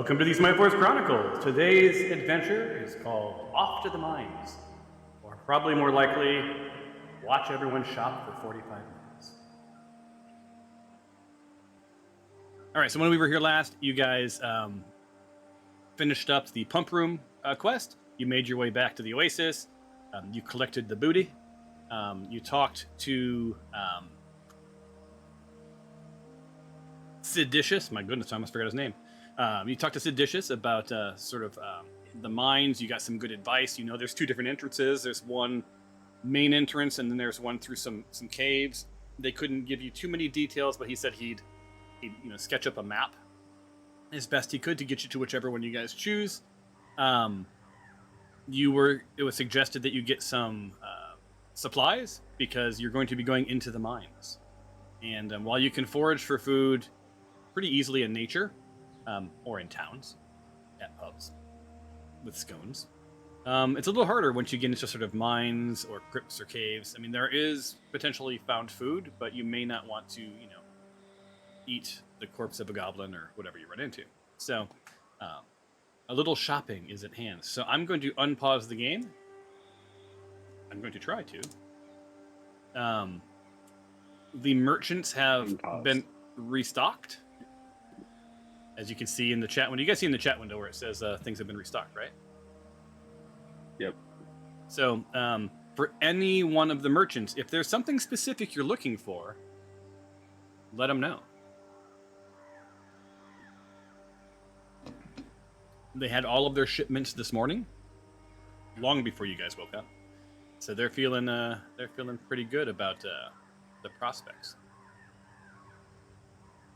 Welcome to the Smite Chronicles. Today's adventure is called Off to the Mines, or probably more likely, watch everyone shop for 45 minutes. All right, so when we were here last, you guys finished up the pump room quest. You made your way back to the Oasis. You collected the booty. You talked to Seditious. My goodness, I almost forgot his name. You talked to Seditious about the mines. You got some good advice. You know, there's two different entrances. There's one main entrance, and then there's one through some caves. They couldn't give you too many details, but he said he'd sketch up a map as best he could to get you to whichever one you guys choose. It was suggested that you get some supplies because you're going to be going into the mines. And while you can forage for food pretty easily in nature, or in towns, at pubs, with scones, it's a little harder once you get into sort of mines or crypts or caves. I mean, there is potentially found food, but you may not want to, eat the corpse of a goblin or whatever you run into. So, a little shopping is at hand. So I'm going to unpause the game. I'm going to try to. The merchants have been restocked. As you can see in the chat window. You guys see in the chat window where it says things have been restocked, right? Yep. So, for any one of the merchants, if there's something specific you're looking for, let them know. They had all of their shipments this morning, long before you guys woke up. So they're feeling pretty good about the prospects.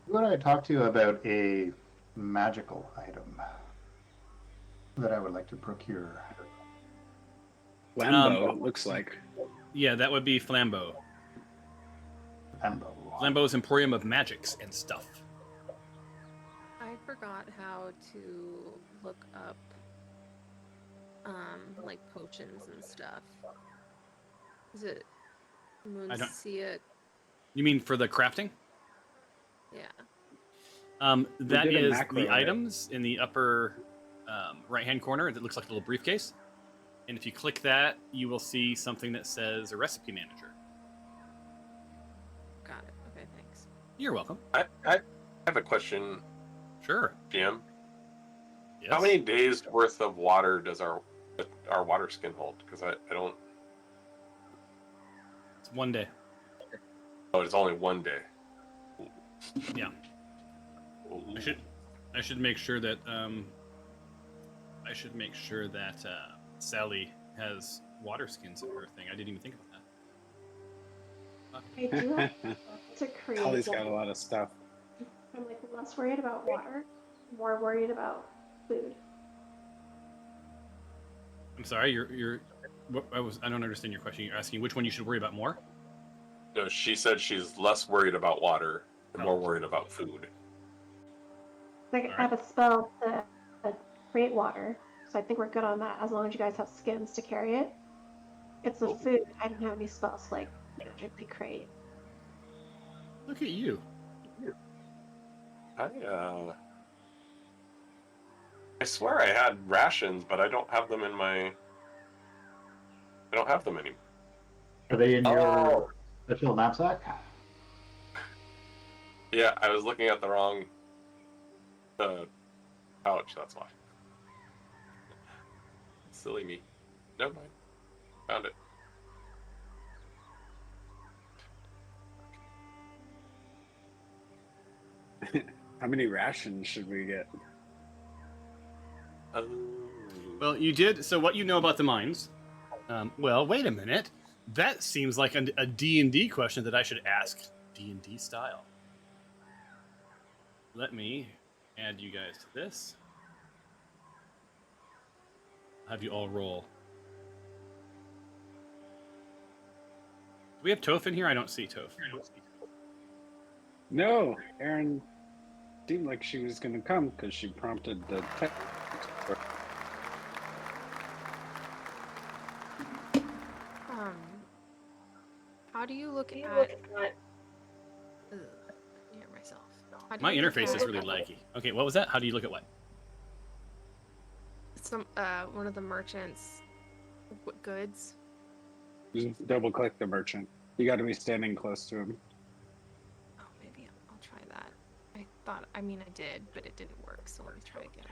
Who would I talk to about a magical item that I would like to procure? Flambeau, it looks like. Yeah, that would be Flambeau. Flambeau's Emporium of Magics and stuff. I forgot how to look up, like potions and stuff. Is it Muncia? You mean for the crafting? Yeah. That is the items in the upper right-hand corner. It looks like a little briefcase. And if you click that, you will see something that says a recipe manager. Got it. Okay, thanks. You're welcome. I have a question. Sure. Jim? Yes? How many days worth of water does our water skin hold? Because I don't... It's 1 day. Oh, it's only 1 day. Yeah. I should make sure that Sally has water skins in her thing. I didn't even think about that. I do have to create. Holly's got a lot of stuff. I'm like less worried about water, more worried about food. I'm sorry, I don't understand your question. You're asking which one you should worry about more? No, she said she's less worried about water and more worried about food. Like, I have a spell to create water, so I think we're good on that as long as you guys have skins to carry it. It's the food. I don't have any spells to like magically create. Look at you. I swear I had rations, but I don't have them in my... I don't have them anymore. Are they in your special knapsack? Yeah, I was looking at the wrong pouch, that's why. Silly me. Never mind. Found it. How many rations should we get? Well, you did. So what you know about the mines? Well, wait a minute. That seems like a D&D question that I should ask D&D style. Let me add you guys to this. I'll have you all roll. Do we have Toph in here? I don't see Toph. No, Erin seemed like she was going to come because she prompted the text. How do you look at? Near myself. My interface is really laggy. Okay, what was that? How do you look at what? some one of the merchants goods? Just double click the merchant. You got to be standing close to him. Oh, maybe I'll try that. I mean I did, but it didn't work, so let me try again.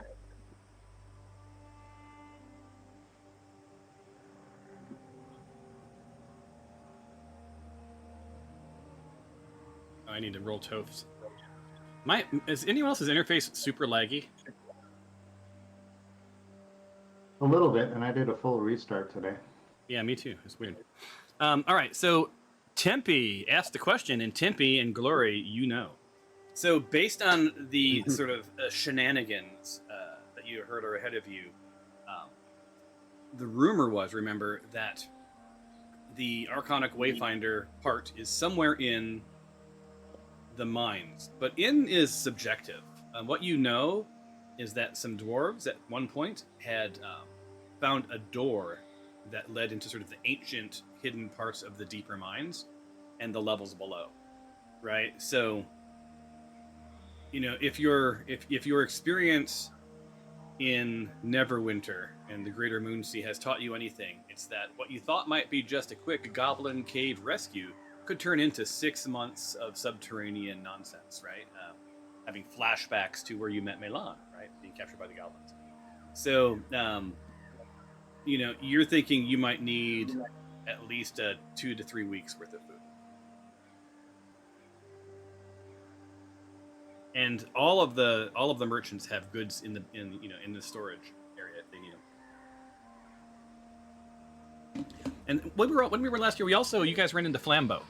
Oh, I need to roll Toths. Is anyone else's interface super laggy? A little bit, and I did a full restart today. Yeah, me too. It's weird. All right, so Tempe asked the question, and Tempe and Glory, you know. So based on the sort of shenanigans that you heard are ahead of you, the rumor was, remember, that the Archonic Wayfinder part is somewhere in the mines. But in is subjective. What you know is that some dwarves at one point had found a door that led into sort of the ancient hidden parts of the deeper mines and the levels below, right? So, you know, if your experience in Neverwinter and the Greater Moonsea has taught you anything, it's that what you thought might be just a quick goblin cave rescue could turn into 6 months of subterranean nonsense, right? Having flashbacks to where you met Melan, right? Being captured by the goblins. So, you know, you're thinking you might need at least 2 to 3 weeks worth of food. And all of the merchants have goods in the storage area if they need them. And when we were last year, you guys ran into Flambeau.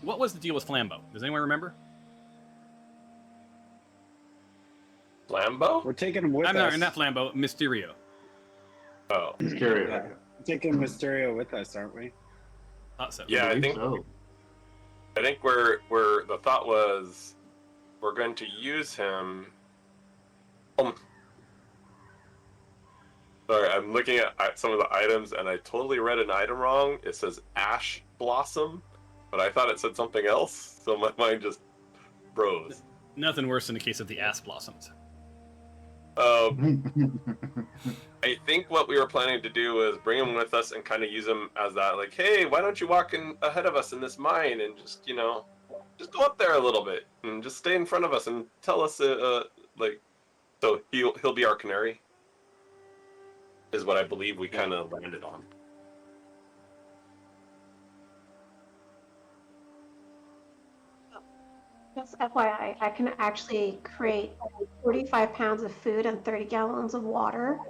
What was the deal with Flambeau? Does anyone remember? Lambo? We're taking him with I'm us. not Flambeau, Mysterio. Oh, Mysterio. Yeah. We're taking Mysterio with us, aren't we? Thought so. yeah. I believe think so. we're the thought was we're going to use him. Sorry, I'm looking at some of the items, and I totally read an item wrong. It says Ash Blossom, but I thought it said something else, so my mind just froze. Nothing worse in the case of the ass blossoms. I think what we were planning to do was bring him with us and kind of use him as that, like, hey, why don't you walk in ahead of us in this mine and just, you know, just go up there a little bit and just stay in front of us and tell us, like, so he'll be our canary, is what I believe we kind of landed on. Just FYI, I can actually create 45 pounds of food and 30 gallons of water.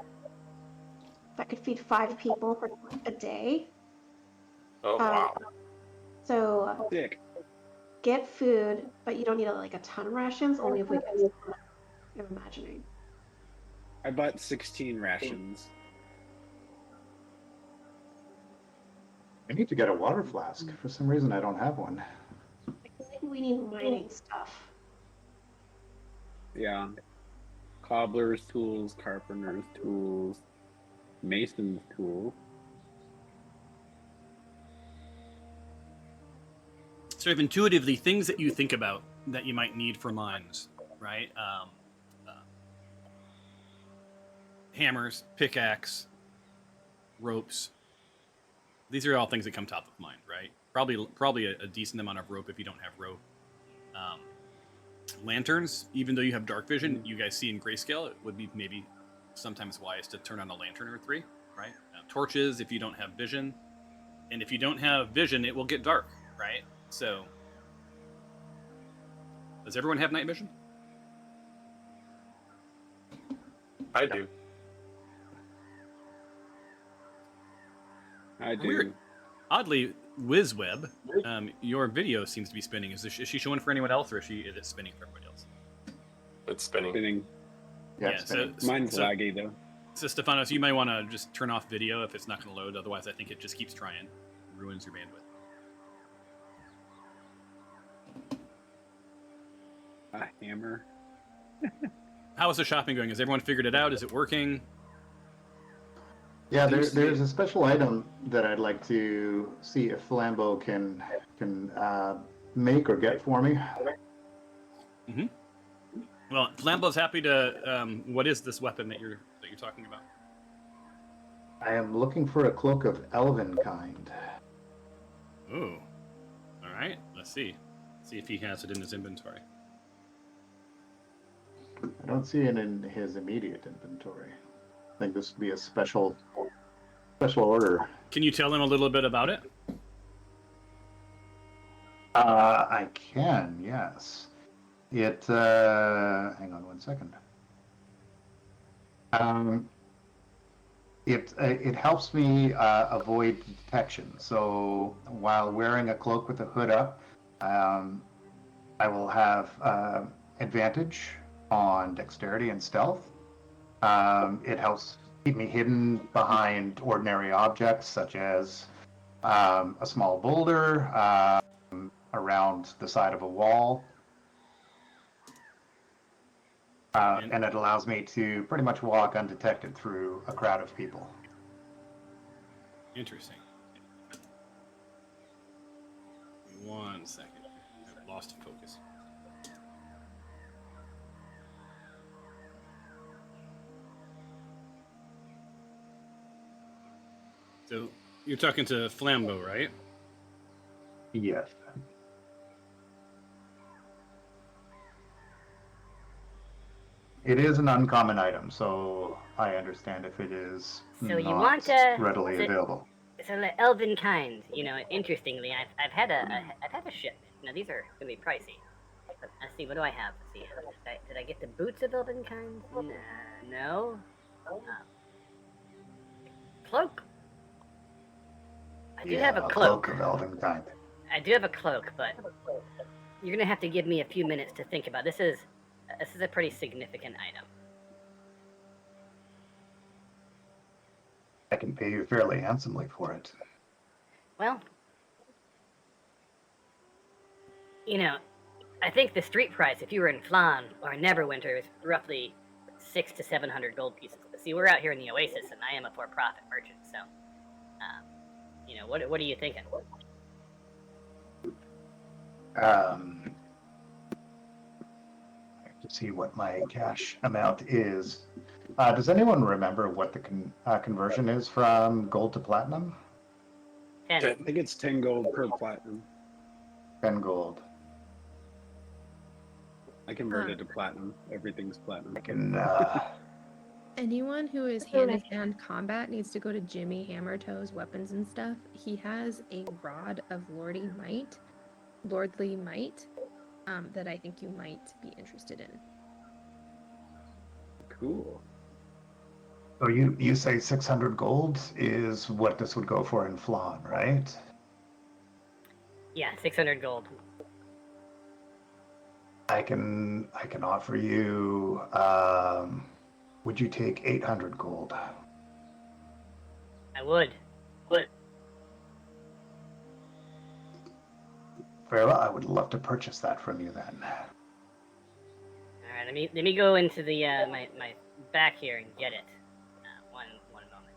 That could feed 5 people for a day. Oh, wow. So Sick. get food, but you don't need like a ton of rations, only if we get some. I'm imagining. I bought 16 rations. I need to get a water flask. For some reason, I don't have one. I feel like we need mining stuff. Yeah. Cobbler's tools, carpenter's tools, mason's tools. Sort of intuitively, things that you think about that you might need for mines, right? Hammers, pickaxe, ropes. These are all things that come top of mind, right? Probably a decent amount of rope if you don't have rope. Lanterns, even though you have dark vision, you guys see in grayscale, it would be maybe sometimes wise to turn on a lantern or 3, right? Torches if you don't have vision. And if you don't have vision, it will get dark, right? So, does everyone have night vision? I do. I do. Weird. Oddly, WizWeb, your video seems to be spinning. Is she showing for anyone else, or is it spinning for everybody else? It's spinning. Spinning. Yeah, Yeah, so Mine's laggy though. So Stefanos, you might want to just turn off video if it's not going to load. Otherwise, I think it just keeps trying, ruins your bandwidth. A hammer. How is the shopping going? Has everyone figured it out? Is it working? Yeah, Seems to there's be- a special item that I'd like to see if Flambeau can make or get for me. Well, Flambeau's happy to. What is this weapon that you're talking about? I am looking for a cloak of elven kind. Ooh. All right. Let's see. See if he has it in his inventory. I don't see it in his immediate inventory. I think this would be a special order. Can you tell him a little bit about it? I can, yes. It, hang on one second. It helps me avoid detection. So while wearing a cloak with the hood up, I will have advantage on dexterity and stealth. It helps keep me hidden behind ordinary objects such as a small boulder around the side of a wall. And it allows me to pretty much walk undetected through a crowd of people. Interesting. 1 second. I've lost focus. So you're talking to Flambeau, right? Yes. It is an uncommon item, so I understand if it is So you not want readily available. So the elven kind, interestingly, I've had a shipment. Now these are gonna be pricey. But let's see, what do I have? Let's see, did I get the boots of elven kind? No. Cloak. I do have a cloak. Cloak of elven kind. I do have a cloak, but you're gonna have to give me a few minutes to think about it. This is a pretty significant item. I can pay you fairly handsomely for it. Well, I think the street price, if you were in Flan or in Neverwinter, is roughly 600 to 700 gold pieces. But see, we're out here in the Oasis, and I am a for-profit merchant, so, what are you thinking? I have to see what my cash amount is. Does anyone remember what the conversion is from gold to platinum? 10. I think it's 10 gold per platinum. 10 gold. I converted to platinum. Everything's platinum. I can. Anyone who is hand-to-hand combat needs to go to Jimmy Hammertoe's Weapons and Stuff. He has a rod of lordly might, that I think you might be interested in. Cool. So you say 600 gold is what this would go for in Flan, right? Yeah, 600 gold. I can offer you. Would you take 800 gold? I would. Very well. I would love to purchase that from you then. All right, let me go into the my back here and get it. One moment.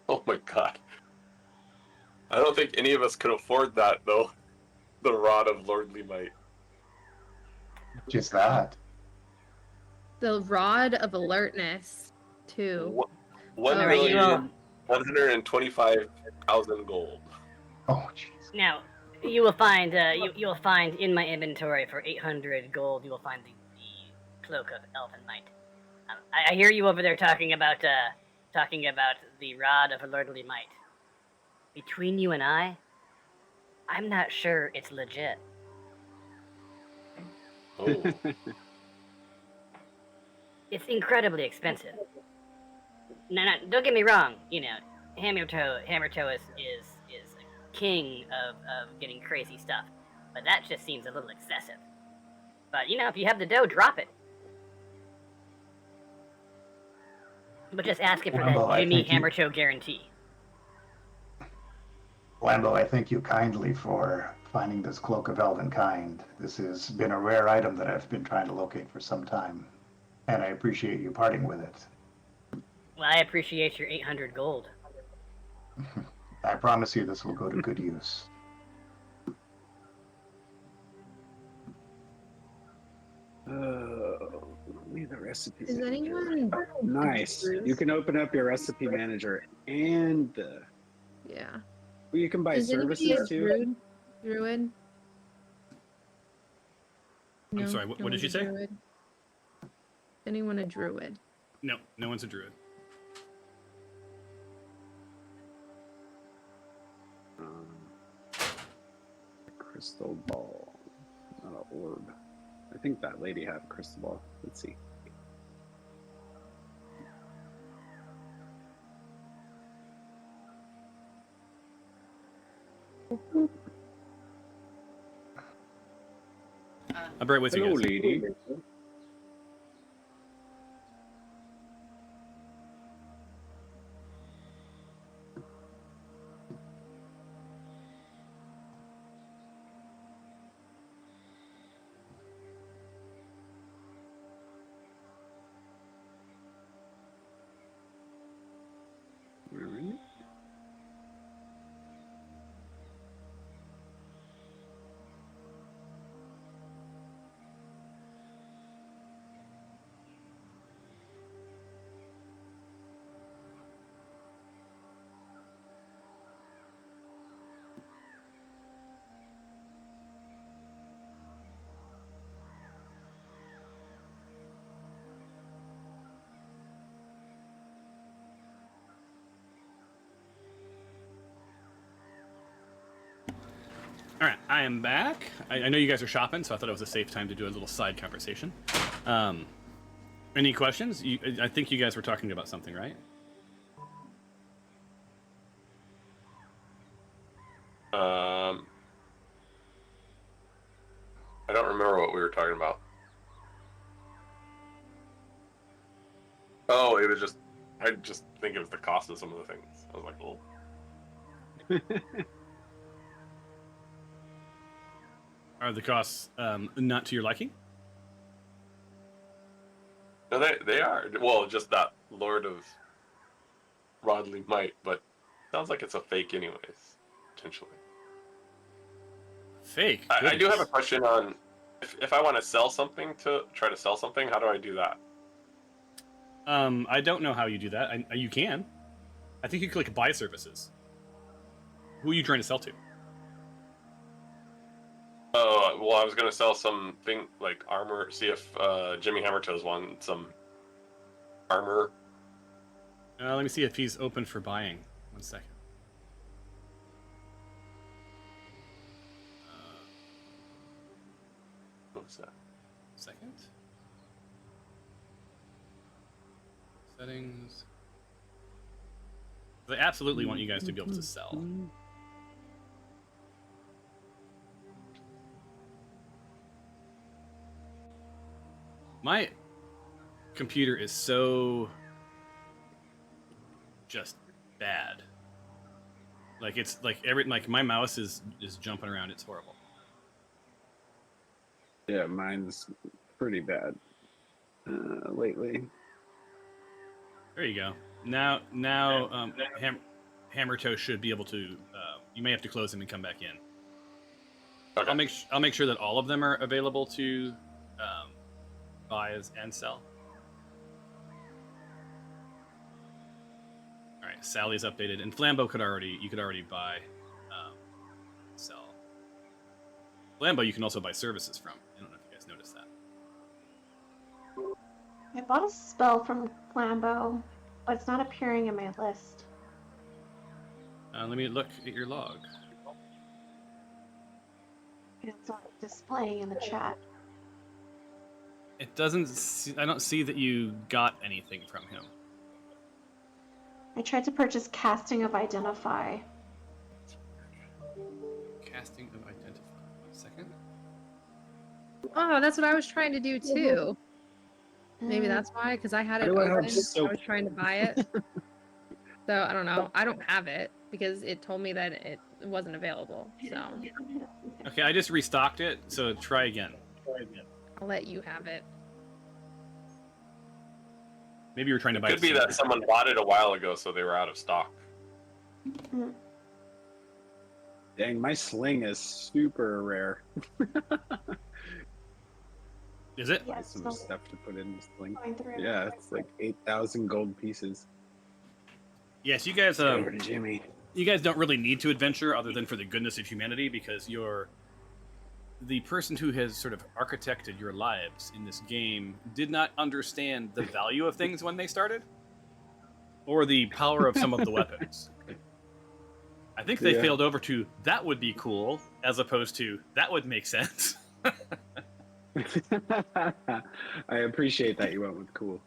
Oh my god. I don't think any of us could afford that, though. The Rod of Lordly Might. Just that. The Rod of Alertness, too. One All right, you million 125,000 gold. Oh, jeez. Now, you will find you will find in my inventory for 800 gold. You will find the cloak of elven might. I hear you over there talking about the rod of a lordly might. Between you and I'm not sure it's legit. Oh. It's incredibly expensive. Now, don't get me wrong. Hammertoe is a king of getting crazy stuff, but that just seems a little excessive. But if you have the dough, drop it. But just ask it for Well, that I Jimmy think you- Hammertoe guarantee. Lambo, I thank you kindly for finding this cloak of elven kind. This has been a rare item that I've been trying to locate for some time, and I appreciate you parting with it. Well, I appreciate your 800 gold. I promise you this will go to good use. Leave the recipe. Is manager. anyone Nice. You can open up your recipe manager and the. Yeah. Well, you can buy Is anybody a services too. druid? I'm No, sorry, no what did one's you a say? druid. Anyone a druid? No, no one's a druid. Crystal ball, not an orb. I think that lady had a crystal ball. Let's see. I'll be right with you Hello, guys. lady. All right. All right, I am back. I know you guys are shopping, so I thought it was a safe time to do a little side conversation. Any questions? I think you guys were talking about something, right? I don't remember what we were talking about. Oh, it was just. I just think it was the cost of some of the things. I was like, well, Are the costs not to your liking? no, they are. Well, just that Lord of Rodley might, but sounds like it's a fake, anyways. Potentially. Fake. I do have a Goodness. question on if I want to sell something to try to sell something. How do I do that? I don't know how you do that. You can. I think you click buy services. Who are you trying to sell to? Oh, well, I was gonna sell something like armor. See if Jimmy Hammertoes wants some armor. Let me see if he's open for buying. 1 second. What's that? Second. Settings. They absolutely want you guys to be able to sell. My computer is so just bad. Like it's like my mouse is jumping around. It's horrible. Yeah, mine's pretty bad lately. There you go. Now, Hammer Toe should be able to. You may have to close him and come back in. Okay. I'll make sure that all of them are available to buy and sell. All right, Sally's updated, and Flambeau you could already buy, sell. Flambeau you can also buy services from. I don't know if you guys noticed that. I bought a spell from Flambeau, but it's not appearing in my list. Let me look at your log. It's not displaying in the chat. It doesn't. I don't see that you got anything from him. I tried to purchase Casting of Identify. Casting of Identify. 1 second. Oh, that's what I was trying to do too. Maybe Mm. that's why, because I had it How do I have open. I soap? was trying to buy it. So I don't know. I don't have it because it told me that it wasn't available. So Okay, I just restocked it, so try again. I'll let you have it. Maybe you were trying to It buy could be that someone bought it a while ago, so they were out of stock. Dang, my sling is super rare. Is it? Yeah, Buy it's some still stuff to put in this thing. going through. Yeah, it's like 8,000 gold pieces. Yes, you guys. Over to Jimmy. You guys don't really need to adventure other than for the goodness of humanity, because you're the person who has sort of architected your lives in this game did not understand the value of things when they started, or the power of some of the weapons. I think they Yeah. failed over to that would be cool, as opposed to that would make sense. I appreciate that you went with cool.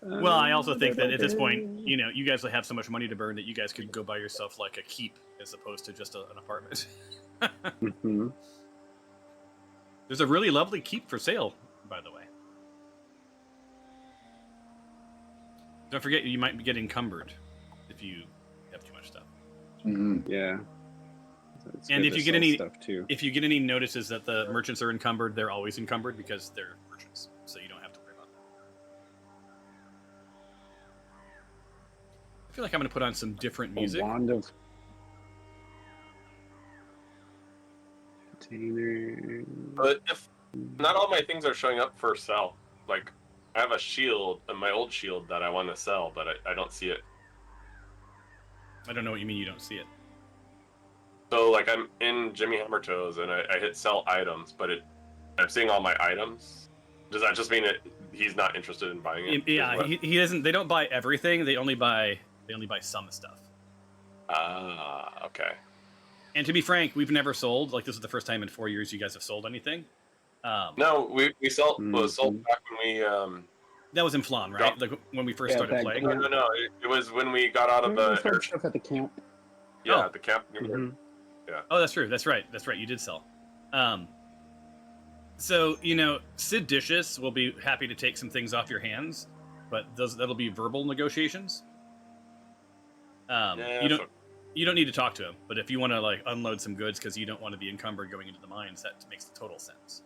Well, I also think that at this point, you know, you guys will have so much money to burn that you guys could go buy yourself like a keep as opposed to just an apartment. Mhm. There's a really lovely keep for sale, by the way. Don't forget, you might get encumbered if you have too much stuff. Mhm. Yeah. So it's And good if to you get sell any- stuff too. If you get any notices that the merchants are encumbered, they're always encumbered because they're merchants, so you don't have to worry about that. I feel like I'm going to put on some different music. A wand of container. But if not all my things are showing up for sale, like I have a shield, my old shield that I want to sell, but I don't see it. I don't know what you mean you don't see it. So like I'm in Jimmy Hammertoes and I hit sell items, but I'm seeing all my items. Does that just mean he's not interested in buying it? Yeah, he doesn't. They don't buy everything. They only buy some stuff. Okay. And to be frank, we've never sold. Like, this is the first time in 4 years you guys have sold anything. No, we sold was sold Mhm. back when we That was in Flan, right? Like when we first Yeah, started back playing. then. no. It was when we got out of We the sold air. stuff at the camp. Yeah, Oh. at the camp. Mhm. Oh, that's true. That's right. That's right. You did sell. So, you know, Sid Dicious will be happy to take some things off your hands, but that'll be verbal negotiations. Yeah, You don't need to talk to him, but if you want to like unload some goods because you don't want to be encumbered going into the mines, that makes total sense.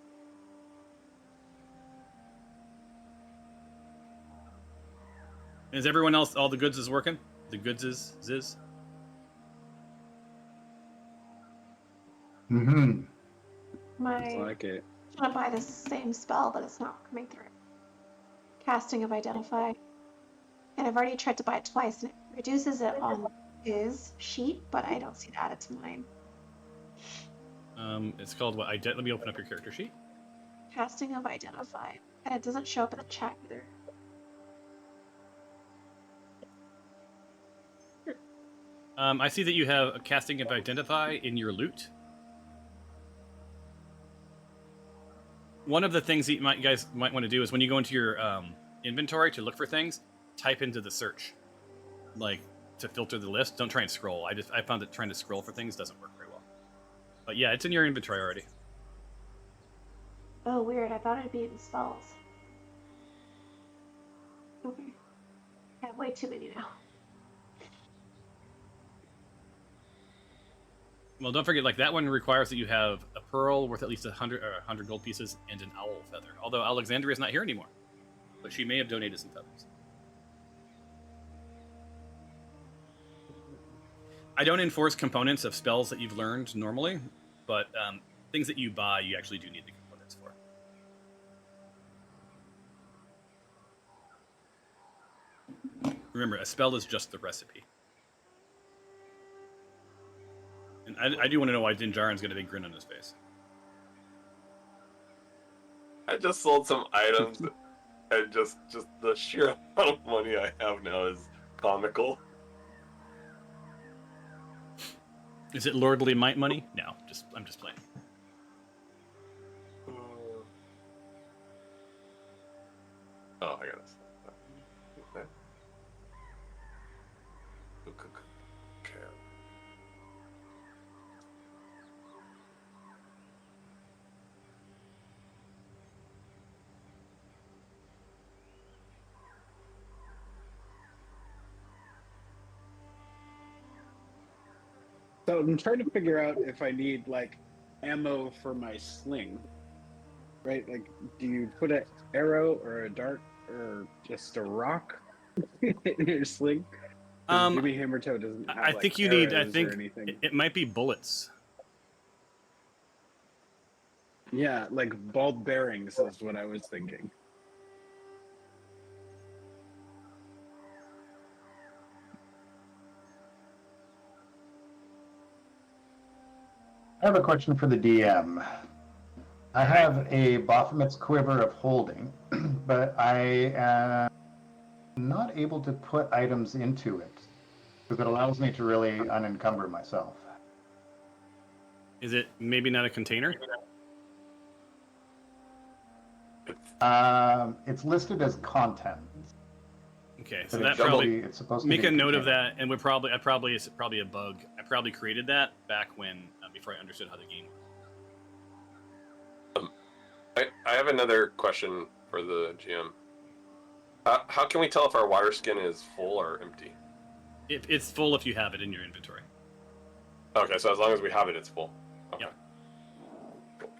Is everyone else, all the goods is working? The goods is ziz? Mhm. It's My like it. I'm trying to buy the same spell, but it's not coming through. Casting of Identify. And I've already tried to buy it twice, and it reduces it on his sheet, but I don't see it added to mine. It's called what? Let me open up your character sheet. Casting of Identify. And it doesn't show up in the chat either. I see that you have a casting of Identify in your loot. One of the things that you guys might want to do is when you go into your inventory to look for things, type into the search, like to filter the list. Don't try and scroll. I found that trying to scroll for things doesn't work very well. But yeah, it's in your inventory already. Oh, weird. I thought it'd be in spells. Okay. I have way too many now. Well, don't forget, like that one requires that you have a pearl worth at least 100 gold pieces and an owl feather. Although Alexandria's not here anymore, but she may have donated some feathers. I don't enforce components of spells that you've learned normally, but things that you buy, you actually do need the components for. Remember, a spell is just the recipe. And I do want to know why Din Djarin's got a big grin on his face. I just sold some items, and just the sheer amount of money I have now is comical. Is it lordly might money? No, I'm just playing. Oh, I got this. Okay. So I'm trying to figure out if I need like ammo for my sling. Right? Like, do you put an arrow or a dart or just a rock in your sling? 'Cause Jimmy Hammertoe doesn't have I like, think you need. I arrows think or anything. it might be bullets. Yeah, like ball bearings is what I was thinking. I have a question for the DM. I have a Baphomet's Quiver of Holding, but I am not able to put items into it because it allows me to really unencumber myself. Is it maybe not a container? It's listed as content. Okay, so But that it should probably be, it's supposed to make be a note of container. that, and it's probably a bug. I probably created that back when before I understood how the game worked. I have another question for the GM. How can we tell if our water skin is full or empty? It's full if you have it in your inventory. Okay, so as long as we have it, it's full. Okay. Yep.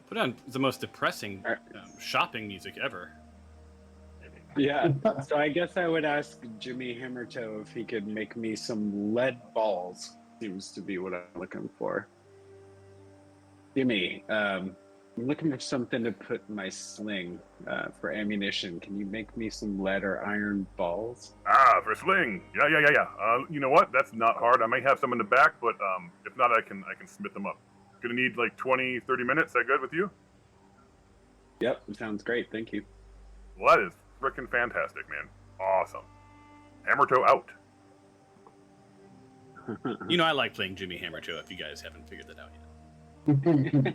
Put on the most depressing shopping music ever. Yeah, so I guess I would ask Jimmy Hammertoe if he could make me some lead balls. Seems to be what I'm looking for. Jimmy, I'm looking for something to put in my sling for ammunition. Can you make me some lead or iron balls? Ah, for sling. Yeah. You know what? That's not hard. I may have some in the back, but if not, I can smith them up. Gonna need like 20, 30 minutes. Is that good with you? Yep, sounds great. Thank you. Well, that is freaking fantastic, man. Awesome. Hammertoe out. You know, I like playing Jimmy Hammertoe. If you guys haven't figured that out yet.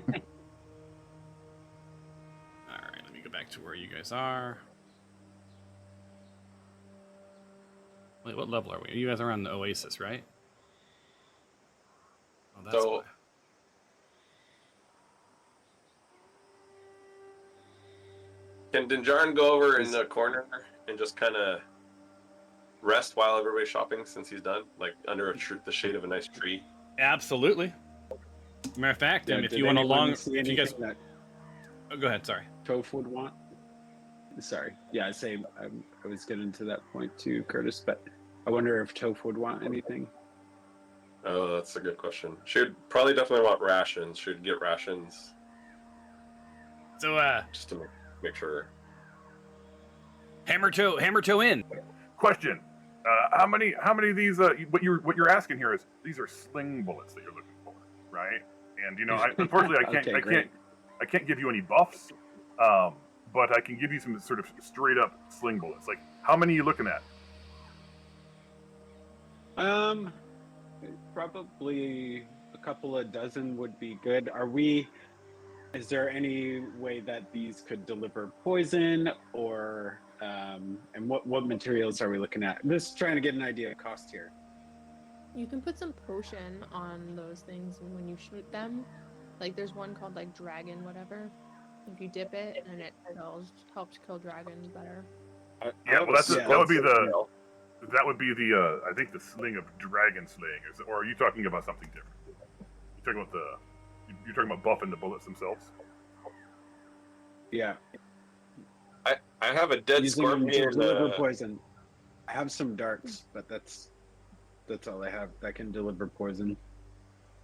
All right, let me go back to where you guys are. Wait, what level are we? You guys are on the Oasis, right? Oh, that's So- why. Can Dinjarin go over in the corner and just kind of rest while everybody's shopping since he's done? Like under the shade of a nice tree? Absolutely. Matter of fact, Yeah, if did you want a anyone long, see if you guys, anything that oh, go ahead. Sorry. Toph would want. Sorry, yeah, I was getting to that point too, Curtis. But I wonder if Toph would want anything. Oh, that's a good question. She'd probably definitely want rations. She'd get rations So, just to make sure. Hammertoe in. Question: How many of these? What you're asking here is these are sling bullets that you're looking for, right? And you know, unfortunately, Okay, I can't give you any buffs, but I can give you some sort of straight up sling bullets. Like, how many are you looking at? Probably a couple of dozen would be good. Is there any way that these could deliver poison or, and what materials are we looking at? Just trying to get an idea of cost here. You can put some potion on those things, and when you shoot them, like there's one called like dragon whatever. If you dip it, and it helps kill dragons better. Yeah, well, Yeah, that would be the I think the sling of dragon slaying, or are you talking about something different? You're talking about buffing the bullets themselves. Yeah. I have a dead Using them to scorpion. deliver poison. I have some darts, but that's all I have that can deliver poison.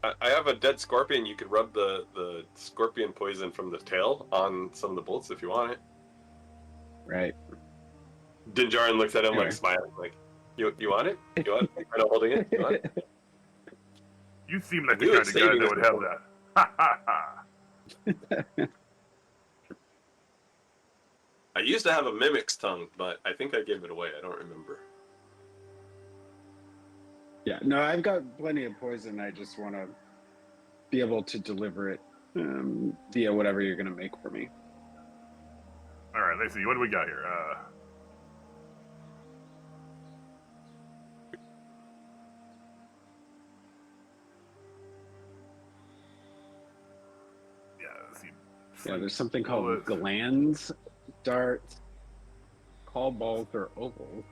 I have a dead scorpion. You could rub the scorpion poison from the tail on some of the bullets if you want it. Right. Dinjarin looks at him Anyway. like smiling, like, "You want it? You want it? I'm holding it. You want it?" You seem like I the knew kind it of saved guy you that this would have before. that. Ha ha ha. I used to have a mimic's tongue, but I think I gave it away. I don't remember. Yeah. No, I've got plenty of poison. I just want to be able to deliver it via whatever you're going to make for me. All right, let's see. What do we got here? Yeah, let's see. Yeah, there's something called bullets. glands, darts, call balls, or ovals.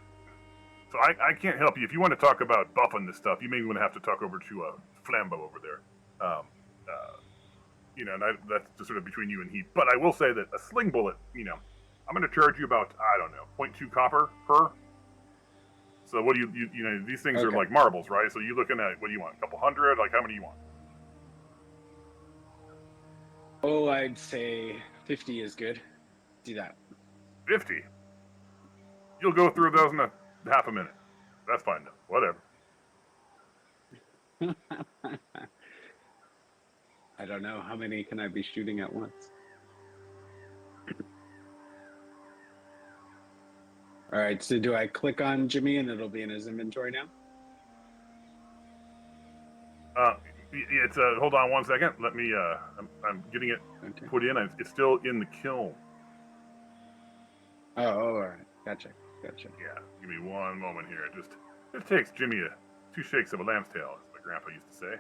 So I can't help you. If you want to talk about buffing this stuff, you may want to have to talk over to Flambeau over there. And that's just sort of between you and he. But I will say that a sling bullet, I'm going to charge you about, I don't know, 0.2 copper per. So what do you these things are Okay. like marbles, right? So you looking at, what do you want, a couple hundred? Like, how many do you want? Oh, I'd say 50 is good. Do that. 50. You'll go through those in a half a minute. That's fine, though. Whatever. I don't know. How many can I be shooting at once? All right. So do I click on Jimmy and it'll be in his inventory now? It's hold on one second. Let me. I'm getting it Okay. put in. It's still in the kiln. Oh, all right. Gotcha. Yeah. Give me one moment here. It takes Jimmy 2 shakes of a lamb's tail, as my grandpa used to say.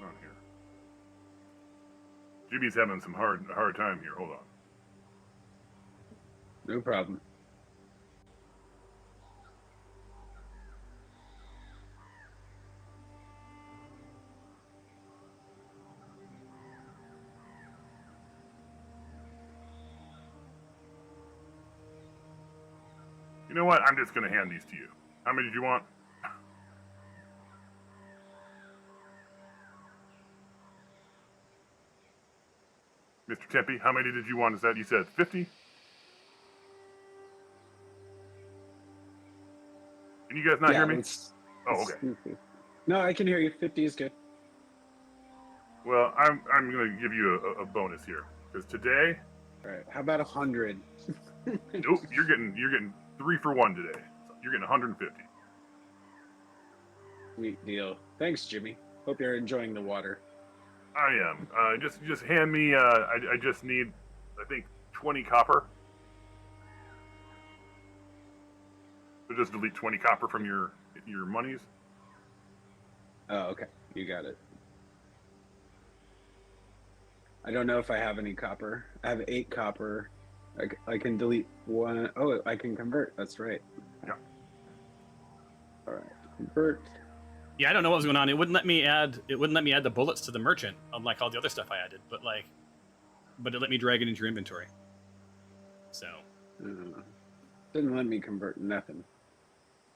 On here. Jimmy's having some hard time here. Hold on. No problem. You know what? I'm just going to hand these to you. How many did you want? Mr. Tempe, how many did you want? Is that you said 50? Can you guys not hear me? Oh, okay. No, I can hear you. 50 is good. Well, I'm going to give you a bonus here because today. All right. How about 100? Nope, you're getting 3 for 1 today. So you're getting 150. Sweet deal. Thanks, Jimmy. Hope you're enjoying the water. I am. Just hand me. I just need, I think, 20 copper. So just delete 20 copper from your monies. Oh, okay. You got it. I don't know if I have any copper. I have 8 copper. I can delete 1. Oh, I can convert. That's right. Yeah. All right. Convert. Yeah, I don't know what was going on. It wouldn't let me add the bullets to the merchant, unlike all the other stuff I added. But it let me drag it into your inventory. So Didn't let me convert nothing.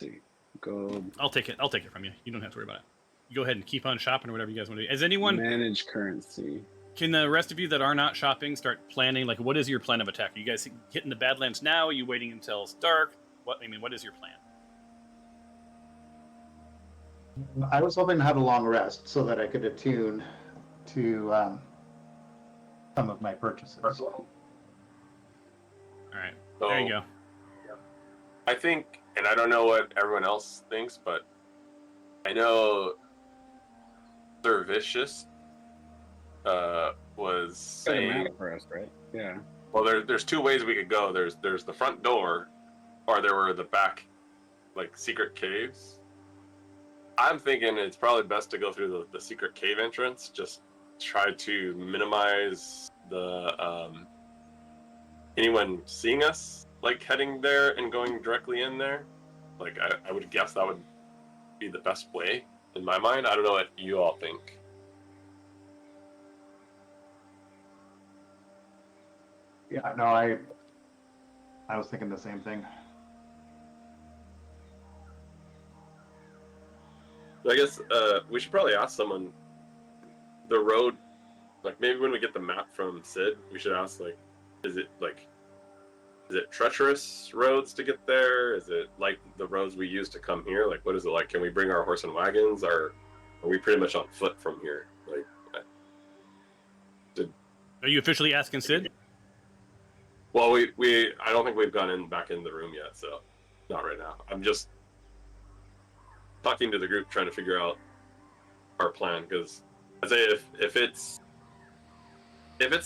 Let's see, gold. I'll take it from you. You don't have to worry about it. You go ahead and keep on shopping or whatever you guys want to do. Is anyone? Manage currency. Can the rest of you that are not shopping start planning? Like, what is your plan of attack? Are you guys hitting the Badlands now? Are you waiting until it's dark? What is your plan? I was hoping to have a long rest so that I could attune to some of my purchases. All right, So, there you go. I think, and I don't know what everyone else thinks, but I know Servicius was Got a saying, map for us, right? Yeah. well, there's two ways we could go. There's the front door, or there were the back, like secret caves. I'm thinking it's probably best to go through the secret cave entrance. Just try to minimize the anyone seeing us like heading there and going directly in there. Like I would guess that would be the best way in my mind. I don't know what you all think. Yeah, no, I was thinking the same thing. I guess we should probably ask someone the road. Like maybe when we get the map from Sid, we should ask like, is it treacherous roads to get there? Is it like the roads we use to come here? Like what is it like? Can we bring our horse and wagons, or are we pretty much on foot from here? Like, Are you officially asking Sid? well, I don't think we've gone back in the room yet, so not right now. I'm just talking to the group, trying to figure out our plan. Because I say if it's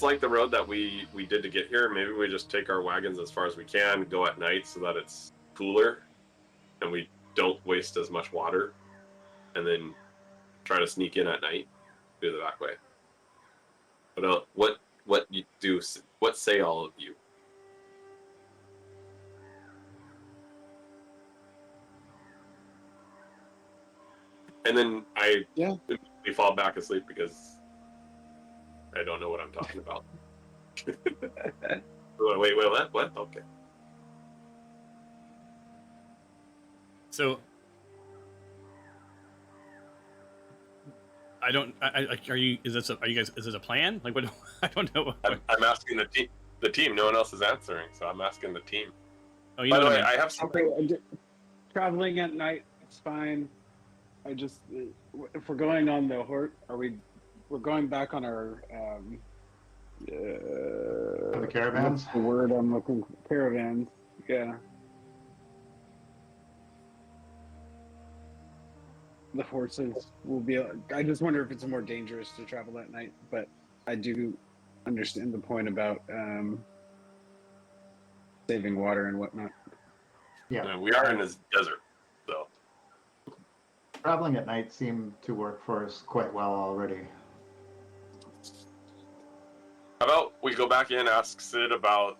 like the road that we did to get here, maybe we just take our wagons as far as we can, go at night so that it's cooler, and we don't waste as much water, and then try to sneak in at night through the back way. But what you do? What say all of you? And then we fall back asleep because I don't know what I'm talking about. Wait, what? Okay. So I don't. Are you? Is this? Are you guys? Is this a plan? Like what? I don't know. I'm asking the team. No one else is answering, so I'm asking the team. Oh, you By know the what way, I mean. I have something. Okay, traveling at night, it's fine. I just, if we're going on the we're going back on our, The caravans? what's the word I'm looking for? Caravans, yeah. The horses will be, I just wonder if it's more dangerous to travel at night, but I do understand the point about saving water and whatnot. Yeah, We are in this desert, so. traveling at night seemed to work for us quite well already. How about we go back in, ask Sid about,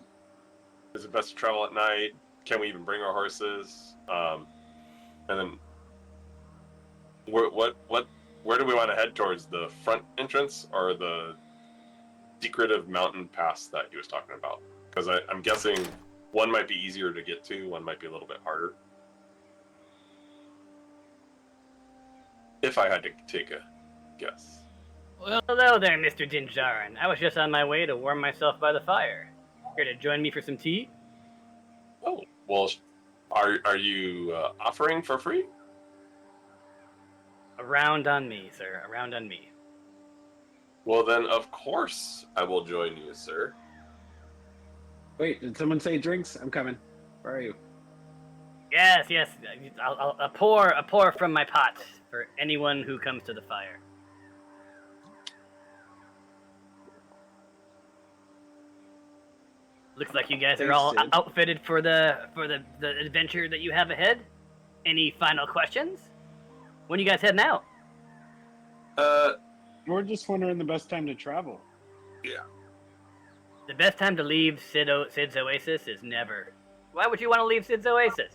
is it best to travel at night? Can we even bring our horses? And then, where do we want to head towards? The front entrance or the secretive mountain pass that he was talking about? Because I'm guessing one might be easier to get to, one might be a little bit harder. If I had to take a guess. Well, hello there, Mr. Dinjarin. I was just on my way to warm myself by the fire. Here to join me for some tea? Oh, well, are you offering for free? A round on me, sir. A round on me. Well, then, of course, I will join you, sir. Wait, did someone say drinks? I'm coming. Where are you? Yes. I'll pour from my pot for anyone who comes to the fire. Looks like you guys are all Thanks, Sid. outfitted for the adventure that you have ahead. Any final questions? When are you guys heading out? We're just wondering the best time to travel. Yeah. The best time to leave Sid's Oasis is never. Why would you want to leave Sid's Oasis?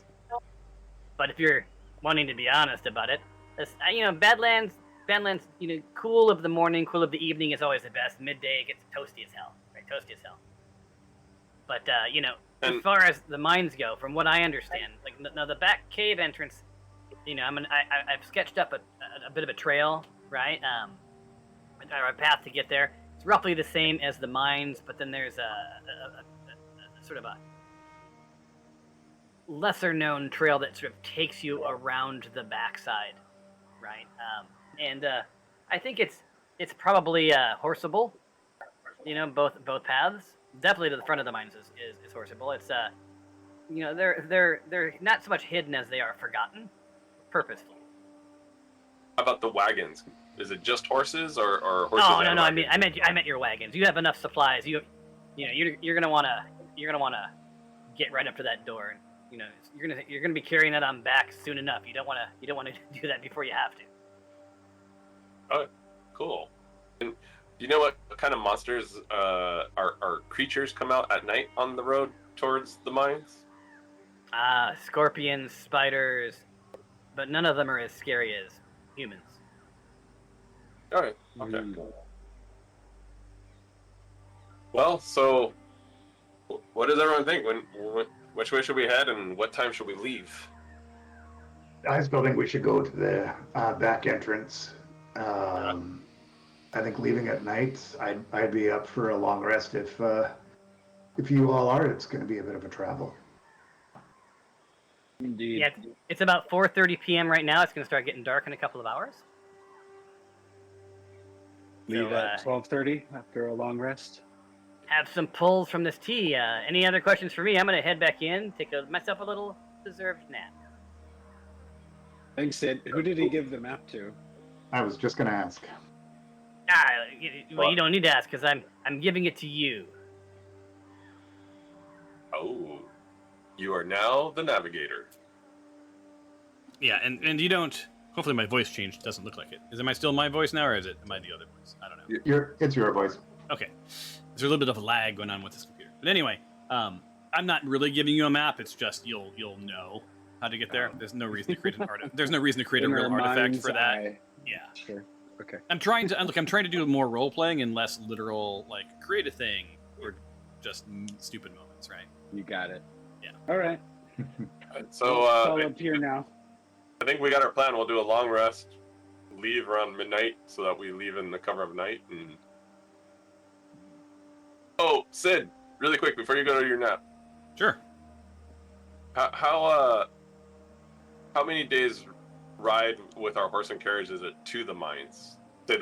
But if you're wanting to be honest about it, Badlands, cool of the morning, cool of the evening is always the best. Midday it gets toasty as hell, right? Toasty as hell. But as far as the mines go, from what I understand, like now the back cave entrance, I've sketched up a bit of a trail, right? Or a path to get there. It's roughly the same as the mines, but then there's a sort of a lesser known trail that sort of takes you around the backside, right? And I think it's probably horseable. You know, both paths. Definitely to the front of the mines is horseable. It's you know, they're not so much hidden as they are forgotten, purposefully. How about the wagons? Is it just horses or horses? Oh and no, wagons? I meant your wagons. You have enough supplies. You know, you're gonna wanna get right up to that door, and you know, you're gonna be carrying that on back soon enough. You don't wanna do that before you have to. Oh, cool. And do you know what kind of monsters are creatures come out at night on the road towards the mines? Scorpions, spiders, but none of them are as scary as humans. All right. Okay. Mm. Well, so what does everyone think? Which way should we head, and what time should we leave? I still think we should go to the back entrance. I think leaving at night, I'd be up for a long rest if you all are. It's going to be a bit of a travel. Indeed. Yeah, it's about 4:30 p.m. right now. It's gonna start getting dark in a couple of hours. Leave So, at 12:30 after a long rest. Have some pulls from this tea. Any other questions for me? I'm gonna head back in, take myself a little deserved nap. Thanks, Sid. Who did he give the map to? I was just going to ask. Well, you don't need to ask because I'm giving it to you. Oh, you are now the navigator. Yeah, and you don't. Hopefully, my voice change doesn't look like it. Am I still my voice now, or am I the other voice? I don't know. It's your voice. Okay, there's a little bit of a lag going on with this computer. But anyway, I'm not really giving you a map. It's just you'll know how to get there. There's no reason to create an There's no reason to create a In real our artifact mind's for that. eye. Yeah. Sure. Okay. I'm trying to do more role playing and less literal, like create a thing or just stupid moments, right? You got it. Yeah. All right. So It's all up here now. I think we got our plan. We'll do a long rest, leave around midnight so that we leave in the cover of night. And oh, Sid, really quick before you go to your nap, Sure. how many days ride with our horse and carriage is it to the mines? Say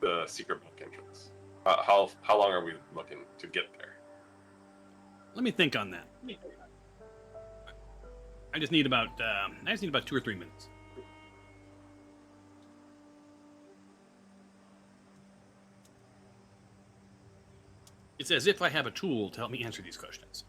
the secret book entrance. How long are we looking to get there? Let me think on that. I just need about 2 or 3 minutes. It's as if I have a tool to help me answer these questions.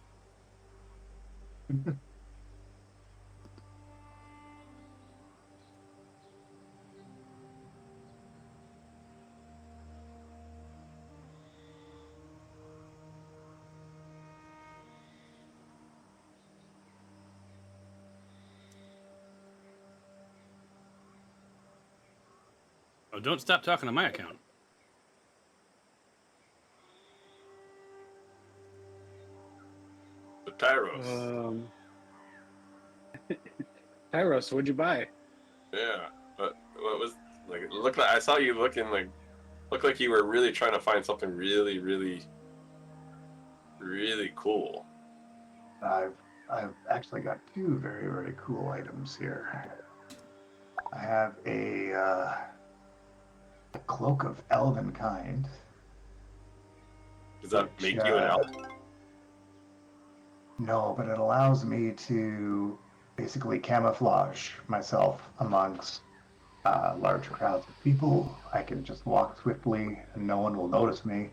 Oh, don't stop talking on my account. The Tyros. Tyros, what'd you buy? Yeah, but what was like? It looked like I saw you looked like you were really trying to find something really, really, really cool. I've actually got 2 very, very cool items here. I have a cloak of elven kind. Does that make you an elf? No, but it allows me to basically camouflage myself amongst large crowds of people. I can just walk swiftly and no one will notice me.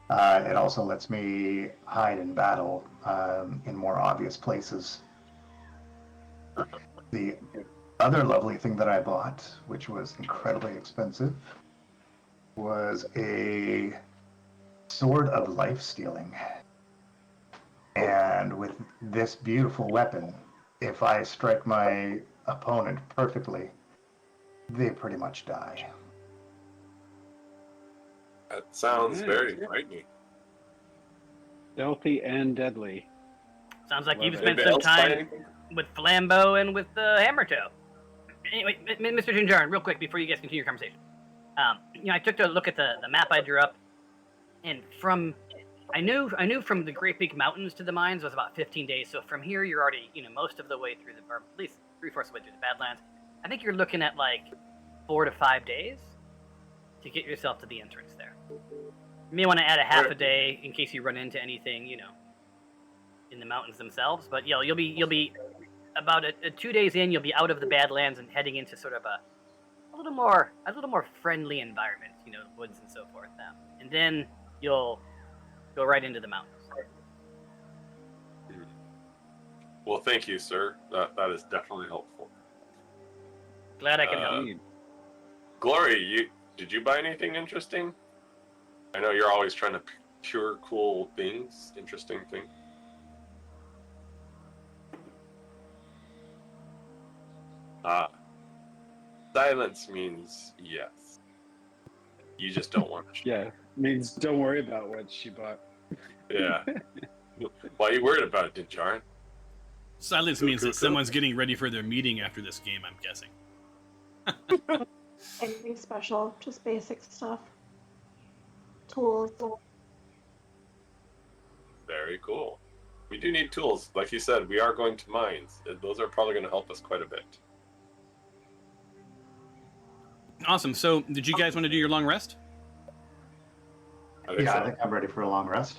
It also lets me hide in battle in more obvious places. The other lovely thing that I bought, which was incredibly expensive, was a sword of life stealing. And with this beautiful weapon, if I strike my opponent perfectly, they pretty much die. That sounds Yeah. very frightening. Stealthy and deadly. Sounds like Love you've it. spent Anybody some else buy time anything? with Flambeau and with Hammertoe. Anyway, Mr. Jinjarin, real quick before you guys continue your conversation. I took a look at the map I drew up, and I knew from the Great Peak Mountains to the mines was about 15 days. So from here, you're already most of the way through or at least 3/4 of the way through the Badlands. I think you're looking at like 4 to 5 days to get yourself to the entrance there. You may want to add a half a day in case you run into anything, in the mountains themselves. But you'll be about 2 days in. You'll be out of the Badlands and heading into sort of a little more friendly environment, woods and so forth. And then you'll go right into the mountains. Well, thank you, sir. That is definitely helpful. Glad I can help. Glory, did you buy anything interesting? I know you're always trying to procure cool things, interesting things. Silence means yes. You just don't want to. Yeah, means don't worry about what she bought. Yeah. Why are you worried about it, Dinjarin? Silence means that someone's getting ready for their meeting after this game, I'm guessing. Anything special, just basic stuff. Tools. Very cool. We do need tools. Like you said, we are going to mines. Those are probably going to help us quite a bit. Awesome. So, did you guys want to do your long rest? I think Yeah, so. I think I'm ready for a long rest.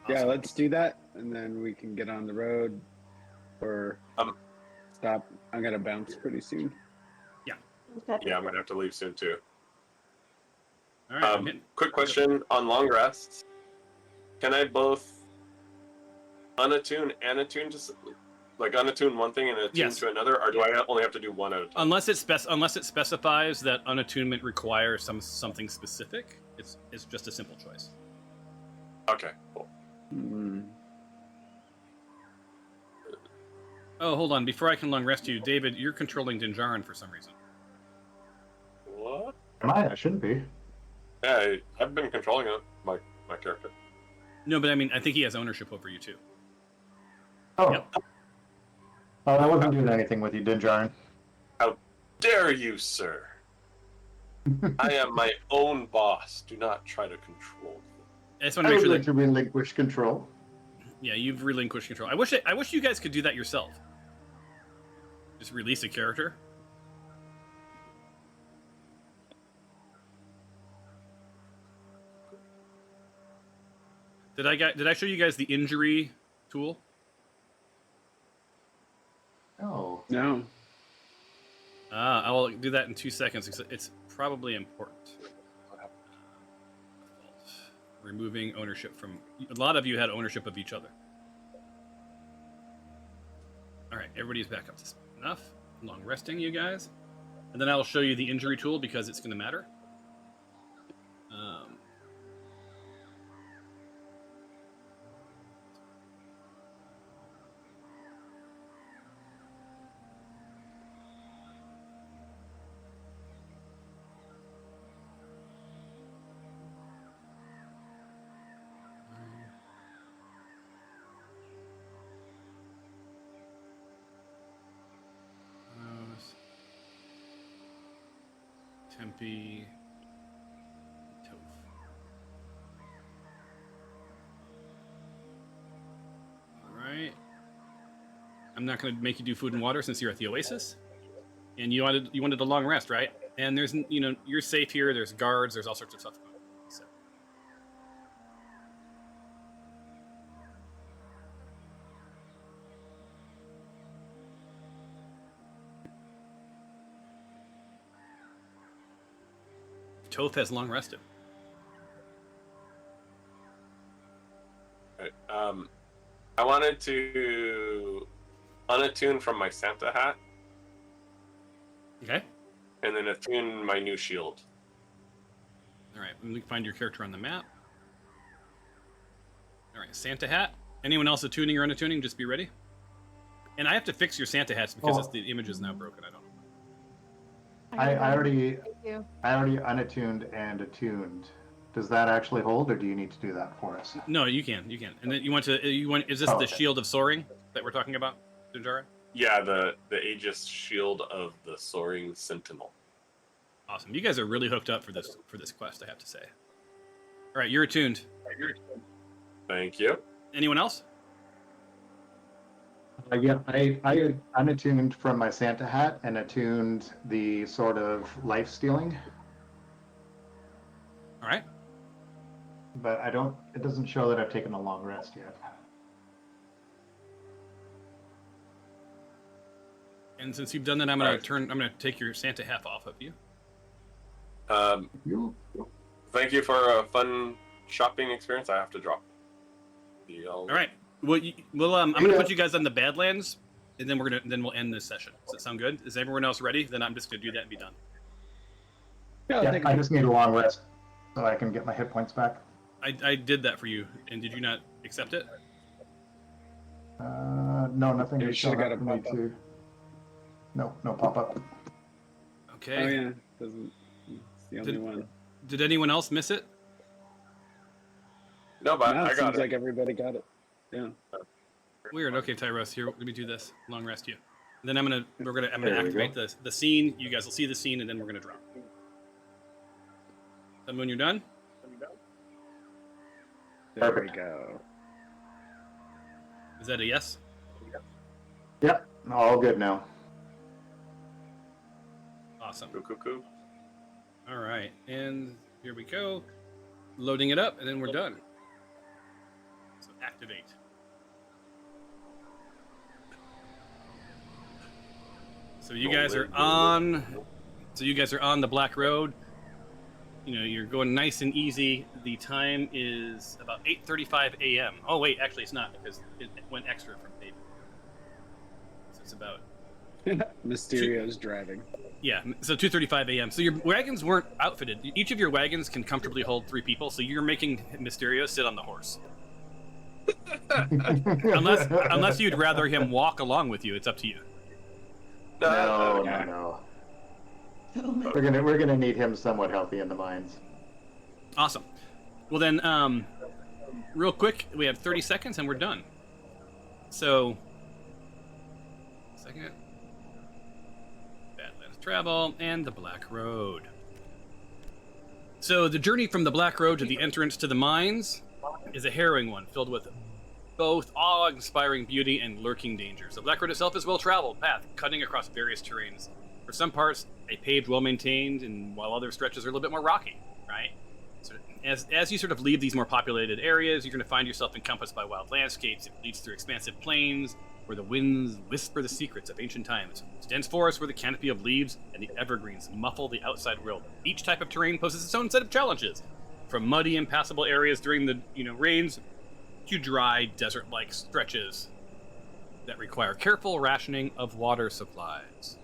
Yeah, Awesome. let's do that, and then we can get on the road. Or stop. I'm gonna bounce pretty soon. Okay. Yeah, I'm going to have to leave soon too. All right. I'm hitting- Quick question on long rests. Can I both unattune and attune to unattune one thing and attune Yes. to another, or do I only have to do one at a time? Unless it specifies that unattunement requires something specific, it's just a simple choice. Okay, cool. Oh, hold on. Before I can long rest you, David, you're controlling Dinjarin for some reason. What? Am I? I shouldn't be. Yeah, I've been controlling it, my character. No, but I mean, I think he has ownership over you too. Oh. Yep. Oh, I wasn't doing anything with you, Dinjarin. How dare you, sir? I am my own boss. Do not try to control me. I just want I to make would sure like that to relinquish control. yeah, you've relinquished control. I wish you guys could do that yourself. Just release a character. Did I show you guys the injury tool? Oh. No. I will do that in 2 seconds. It's probably important. Removing ownership from... A lot of you had ownership of each other. All right, everybody's back up to speed. Enough. Long resting, you guys. And then I'll show you the injury tool because it's going to matter. Tempe, Toph. All right. I'm not going to make you do food and water since you're at the Oasis, and you wanted a long rest, right? And there's you're safe here. There's guards. There's all sorts of stuff going on. So. Toph has long rested. Right. I wanted to unattune from my Santa hat Okay. and then attune my new shield. All right. Let me find your character on the map. All right. Santa hat. Anyone else attuning or unattuning? Just be ready. And I have to fix your Santa hats because the image is now broken. I don't know. I already Thank you. unattuned and attuned. Does that actually hold, or do you need to do that for us? No, you can. And then you want. Is this Oh, the okay. shield of soaring that we're talking about, Dinjarin? Yeah, the Aegis shield of the soaring sentinel. Awesome. You guys are really hooked up for this quest, I have to say. All right, you're attuned. Thank you. Anyone else? Yeah, I unattuned from my Santa hat and attuned the sort of life stealing, All right. but I don't. It doesn't show that I've taken a long rest yet. And since you've done that, I'm gonna I'm gonna take your Santa half off of you. You. Thank you for a fun shopping experience. I have to drop. All right. Well, I'm gonna put you guys on the Badlands, and then we'll end this session. Does that sound good? Is everyone else ready? Then I'm just gonna do that and be done. Yeah, I just need a long rest so I can get my hit points back. I did that for you, and did you not accept it? No, nothing. You is should've showing got up a for me pop-up. too. No pop up. Okay. Oh yeah, doesn't. It's the only one. Did anyone else miss it? No, but No, I it got seems it. like everybody got it. Yeah. Weird. Okay, Tyros, here. Let me do this. Long rest you. And then I'm gonna There we activate the scene. You guys will see the scene, and then we're gonna drop. Then when you're done. There Perfect. we go. Is that a yes? Yep, all good now. Awesome. Cool. All right, and here we go. Loading it up, and then we're done. So activate. So you guys are on. So you guys are on the Black Road. You know, you're going nice and easy. The time is about 8:35 a.m. Oh wait, actually it's not because it went extra from David. So it's about Mysterio's driving. yeah. So 2:35 a.m. So your wagons weren't outfitted. Each of your wagons can comfortably hold 3 people. So you're making Mysterio sit on the horse. Unless you'd rather him walk along with you, it's up to you. No. We're gonna need him somewhat healthy in the mines. Awesome. Well then, real quick, we have 30 seconds and we're done. So, second, Badlands Travel and the Black Road. So the journey from the Black Road to the entrance to the mines is a harrowing one, filled with both awe-inspiring beauty and lurking dangers. The Black Road itself is a well-traveled path, cutting across various terrains. For some parts, a paved, well-maintained, and while other stretches are a little bit more rocky, right? So as you sort of leave these more populated areas, you're going to find yourself encompassed by wild landscapes. It leads through expansive plains where the winds whisper the secrets of ancient times. It's dense forests where the canopy of leaves and the evergreens muffle the outside world. Each type of terrain poses its own set of challenges, from muddy, impassable areas during the rains to dry, desert-like stretches that require careful rationing of water supplies.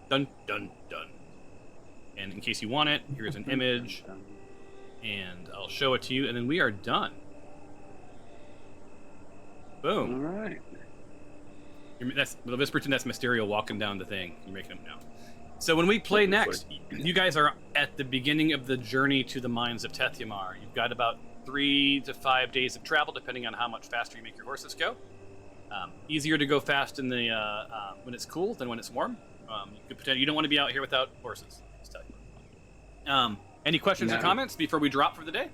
Dun, dun, dun. And in case you want it, here's an image, and I'll show it to you, and then we are done. Boom. All right. Let's pretend that's Mysterio walking down the thing. You're making him now. So when we play next, you guys are at the beginning of the journey to the mines of Tethyamar. You've got about 3 to 5 days of travel, depending on how much faster you make your horses go. Easier to go fast in the when it's cool than when it's warm. You don't want to be out here without horses. Just tell you. Any questions or comments before we drop for the day?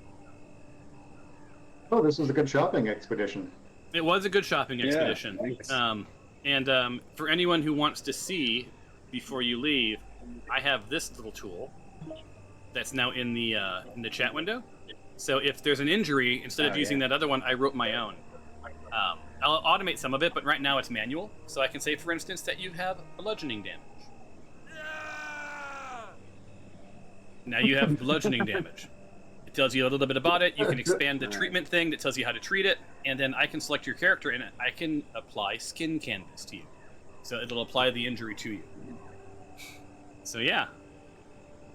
Oh, this was a good shopping expedition. It was a good shopping expedition. thanks. And for anyone who wants to see before you leave, I have this little tool that's now in the chat window. So if there's an injury, instead of using that other one, I wrote my own. I'll automate some of it, but right now it's manual. So I can say, for instance, that you have bludgeoning damage. Now you have bludgeoning damage. It tells you a little bit about it. You can expand the treatment thing that tells you how to treat it, and then I can select your character, and I can apply skin canvas to you. So it'll apply the injury to you. So yeah.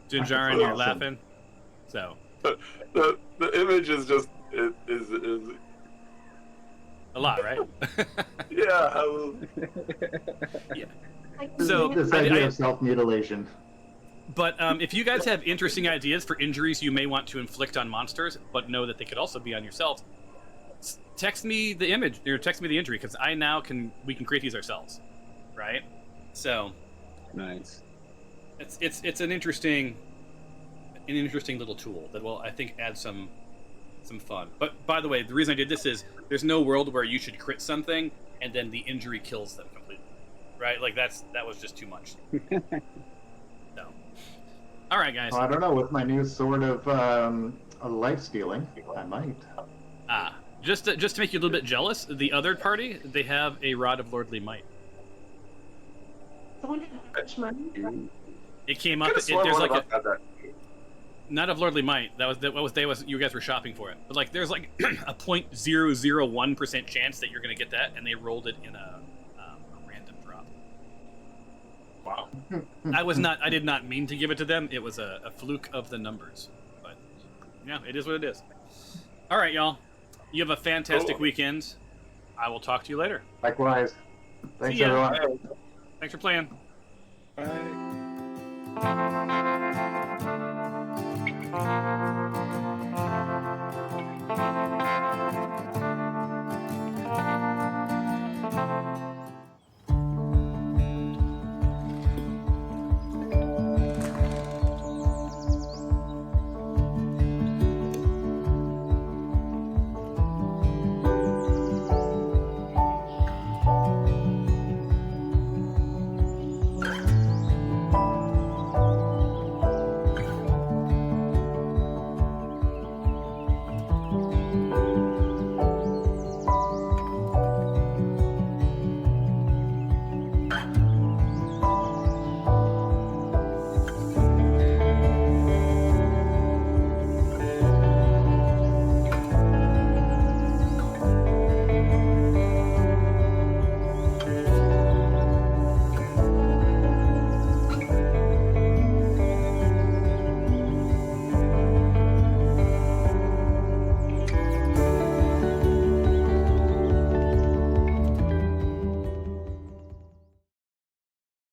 Jinjarin, you're laughing. So. The image is just is a lot, right? Yeah. Yeah. So this idea of self-mutilation. But if you guys have interesting ideas for injuries you may want to inflict on monsters, but know that they could also be on yourselves, text me the image or text me the injury, because we can create these ourselves, right? So Nice. It's an interesting little tool that will, I think, add some fun. But by the way, the reason I did this is there's no world where you should crit something and then the injury kills them completely. Right? Like that was just too much. So, all right, guys. Well, I don't know. With my new sword of life stealing, I might. Just to make you a little bit jealous, the other party, they have a Rod of Lordly Might. Someone had much money. It came up. Could've sworn There's one like of us had that. not of Lordly Might. That was you guys were shopping for it. But like, there's like a 0.001% chance that you're gonna get that, and they rolled it in a random drop. Wow. I did not mean to give it to them. It was a fluke of the numbers. But yeah, it is what it is. All right, y'all. You have a fantastic weekend. I will talk to you later. Likewise. Thanks, See ya. everyone. Thanks for playing.